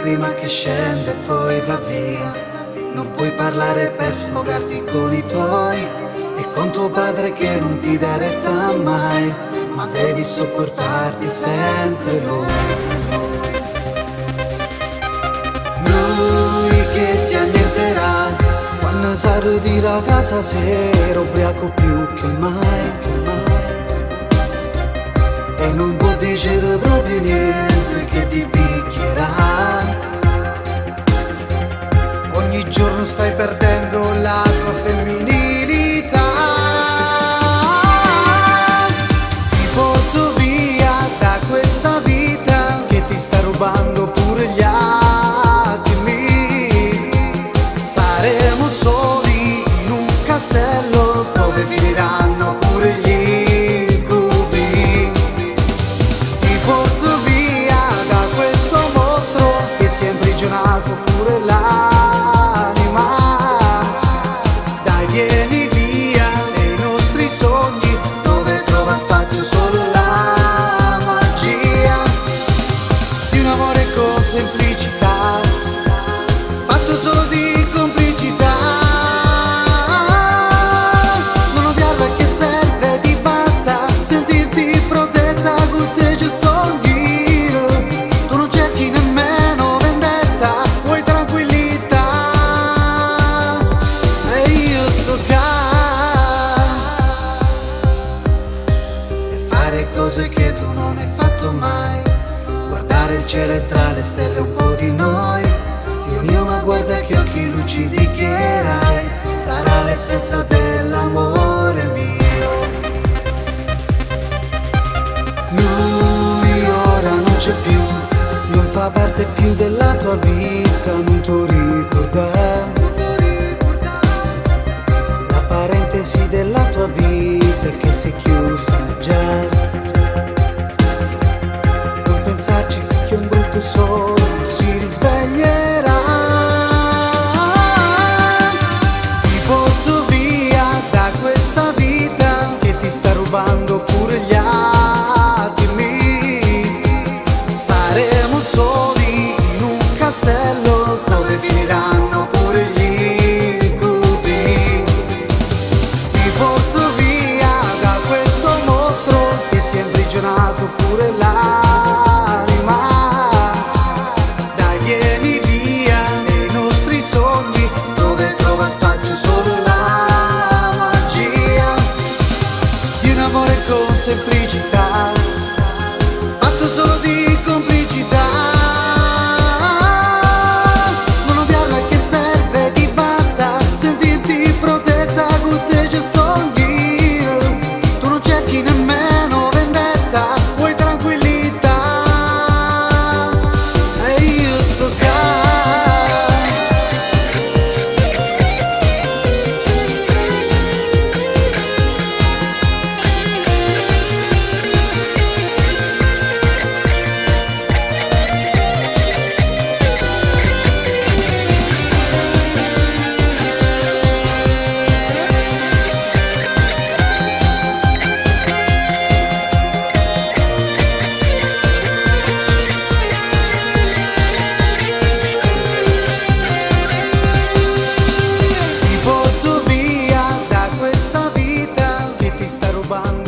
lacrima che scende e poi va via. Non puoi parlare per sfogarti con i tuoi e con tuo padre che non ti dà retta mai, ma devi sopportarti sempre lui che ti annienterà quando sarò di la casa sera, ubriaco più che mai, e non può dire proprio niente che ti picchierà. Ogni giorno stai perdendo la tua femminilità. Ti porto via da questa vita che ti sta rubando pure gli attimi. Saremo soli in un castello dove finiranno pure gli incubi. Ti porto via da questo mostro che ti ha imprigionato pure l'anima. Dai, vieni via nei nostri sogni dove trova spazio solo la magia di un amore con semplicità, fatto solo di complicità. Non odiarlo è che serve, ti basta sentirti protetta con te, ci sto io. Tu non cerchi nemmeno vendetta, vuoi tranquillità e io sto qua e fare cose che tu non hai fatto mai, guardare il cielo e tra le stelle un po' di noi. Dio mio, ma guarda che occhi lucidi che hai, sarà l'essenza dell'amore mio. Lui ora non c'è più, non fa parte più della tua vita, non t'ho ricordato. La parentesi della tua vita che si è chiusa già. Non pensarci che un brutto sogno si risveglierà. Ti porto via da questa vita che ti sta rubando pure gli attimi. Saremo soli in un castello dove finiranno pure gli incubi. Ti porto via da questo mostro che ti ha imprigionato pure l'anima. Dai, vieni via nei nostri sogni dove trova spazio solo la magia di un amore con semplicità, fatto solo di complicità. Non odiarlo è che serve, ti basta sentirti protetta con te, ci sto io. Tu non cerchi nemmeno vendetta, vuoi tranquillità e io sto qua. Ti porto via da questa vita che ti sta rubando